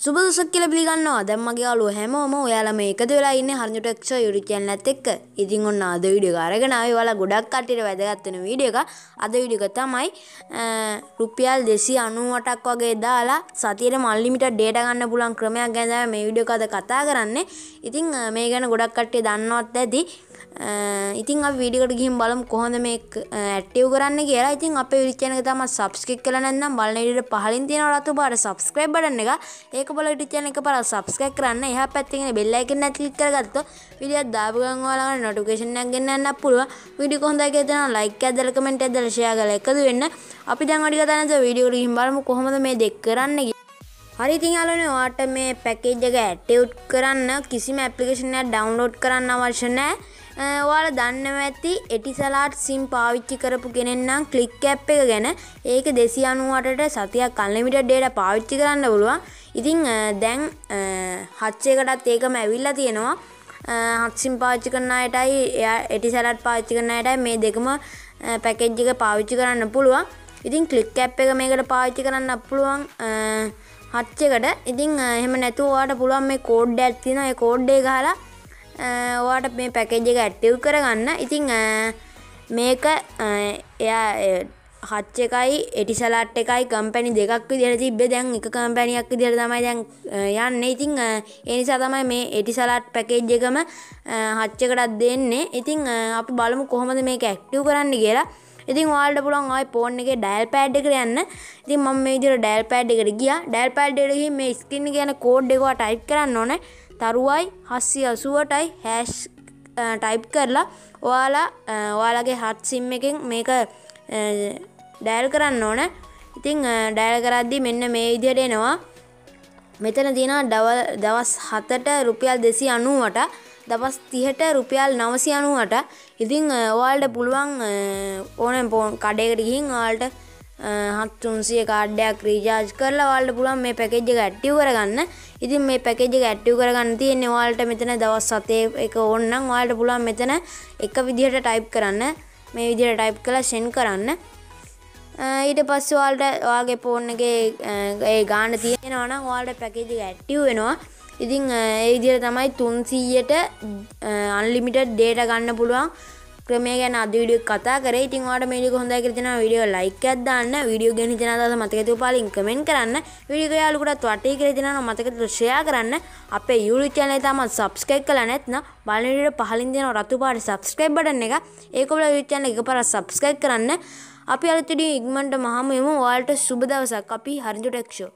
සුබ දවසක් කියලා පිළිගන්නවා. දැන් මගේ යාළුවෝ හැමෝම ඔයාලා මේ එකතු වෙලා ඉන්නේ හරින්දු ටෙක් ෂෝ YouTube channel එකත් එක්ක. ඉතින් ඔන්න අද වීඩියෝ එක අරගෙන ආවේ ඔයාලා ගොඩක් කට්ටියට වැදගත් වෙන වීඩියෝ එකක්. අද වීඩියෝ එක තමයි රුපියල් 298ක් වගේ දාලා සතියේම අන්ලිමිටඩ් data ගන්න පුළුවන් ක්‍රමයක් ගැන තමයි මේ වීඩියෝ එක අද කතා කරන්නේ. ඉතින් මේ ගැන ගොඩක් කට්ටිය දන්නවත් ඇති. ඉතින් අපි වීඩියෝ එකට ගිහින් බලමු කොහොමද මේක ඇක්ටිව් කරන්න කියලා. ඉතින් අපේ YouTube channel එක තමයි subscribe කරලා නැත්නම් බලන විදිහට පහලින් තියෙන රතු පාට subscribe button එක. ඒක බලලා YouTube channel එක පාරක් subscribe කරන්න. එහා පැත්තේ ඉන්න bell icon එක click කරගත්තොත් වීඩියෝ එක දාපු ගමන් ඔයාලට notification එකක් ගෙන්න යන්නත් පුළුවන්. වීඩියෝ එක හොඳයි කියලා තන like එකක් දාලා comment එකක් දාලා share කරලා එකතු වෙන්න. අපි දැන් වැඩි කතා නැතුව වීඩියෝ එකට ගිහින් බලමු කොහොමද මේ දෙක කරන්නේ. හරි ඉතින් යාළුවනේ ඔයාලට මේ පැකේජ් එක ඇක්ටිව් කරන්න කිසිම ඇප්ලිකේෂන් එකක් ඩවුන්ලෝඩ් කරන්න අවශ්‍ය නැහැ. ඔයාලා දන්නව ඇති එටිසලාට් සිම් පාවිච්චි කරපු කෙනෙක් නම් ක්ලික් ඇප් එක ගැන. ඒක 298ට සතියක් අන්ලිමිටඩ් data පාවිච්චි කරන්න පුළුවන්. ඉතින් දැන් හච් එකටත් ඒකම ඇවිල්ලා තියෙනවා. හච් සිම් පාවිච්චි කරන අයටයි එටිසලාට් පාවිච්චි කරන අයටයි මේ දෙකම පැකේජ් එක පාවිච්චි කරන්න පුළුවන්. ඉතින් ක්ලික් ඇප් එක මේකට පාවිච්චි කරන්න පුළුවන් හච් එකට. ඉතින් එහෙම නැතුව ඔයාලට පුළුවන් මේ කෝඩ් එකක් තියෙනවා. ඒ කෝඩ් එක ගහලා ඔයාලට මේ පැකේජ් එක ඇක්ටිව් කරගන්න. ඉතින් මේක එයා හච් එකයි එටිසලාට් එකයි කම්පැනි දෙකක් විදිහට තිබ්බේ. දැන් එක කම්පැනියක් විදිහට තමයි දැන් යන්නේ. ඉතින් ඒ නිසා තමයි මේ එටිසලාට් පැකේජ් එකම හච් එකටත් දෙන්නේ. ඉතින් අපි බලමු කොහොමද මේක ඇක්ටිව් කරන්න කියලා. ඉතින් ඔයාලට පුළුවන් ආයි ෆෝන් එකේ ඩයල් පෑඩ් එකට යන්න. ඉතින් මම මේ විදිහට ඩයල් පෑඩ් එකට ගියා. ඩයල් පෑඩ් එකට ගිහින් මේ ස්ක්‍රීන් එකේ යන කෝඩ් එක ටයිප් කරන්න ඕනේ. තරුවයි 780ටයි හැෂ් ටයිප් කරලා ඔයාලගේ හට් සිම් එකෙන් මේක ඩයල් කරන්න ඕනේ. ඉතින් ඩයල් කරද්දි මෙන්න මේ විදිහට එනවා. මෙතන තියෙනවා දවස් 7ට රුපියල් 298, දවස් 30ට රුපියල් 998. ඉතින් ඔයාලට පුළුවන් ඕනෙම කඩේකට ගිහින් ඔයාලට 700 කාඩ් එකක් රීචාර්ජ් කරලා ඔයාලට පුළුවන් මේ පැකේජ් එක ඇක්ටිව් කරගන්න. ඉතින් මේ පැකේජ් එක ඇක්ටිව් කරගන්න තියෙන්නේ ඔයාලට මෙතන දවස් 7 එක ඕන නම් ඔයාලට පුළුවන් මෙතන එක විදිහට ටයිප් කරන්න. මේ විදිහට ටයිප් කරලා send කරන්න. ඊට පස්සේ ඔයාලට ඔයාගේ ෆෝන් එකේ ඒ ගාන තියෙනවා නම් ඔයාලට පැකේජ් එක ඇක්ටිව් වෙනවා. ඉතින් ඒ විදිහට තමයි 300ට අන්ලිමිටඩ් data ගන්න පුළුවන් ක්‍රමය ගැන අද වීඩියෝ එක කතා කරේ. ඉතින් ඔයාලට මේ වීඩියෝ හොඳයි කියලා තියෙනවා වීඩියෝ ලයික් එකක් දාන්න. වීඩියෝ ගැන හිතන අදහස මතක තියාපලින් කමෙන්ට් කරන්න. වීඩියෝ එක යාළුවෙකුටත් වටේ කියලා තියෙනවා මතක තියාලා ෂෙයා කරන්න. අපේ YouTube channel එක තාම subscribe කරලා නැත්නම් බලන විදිහට පහලින් දෙන රතු පාට subscribe button එක ඒක ඔබලා YouTube channel එක එකපාරක් subscribe කරන්න. අපි අලුත් වීඩියෝ ඉක්මනට මහමු යමු. ඔයාලට සුබ දවසක්. අපි හරින්දු ටෙක් ෂෝ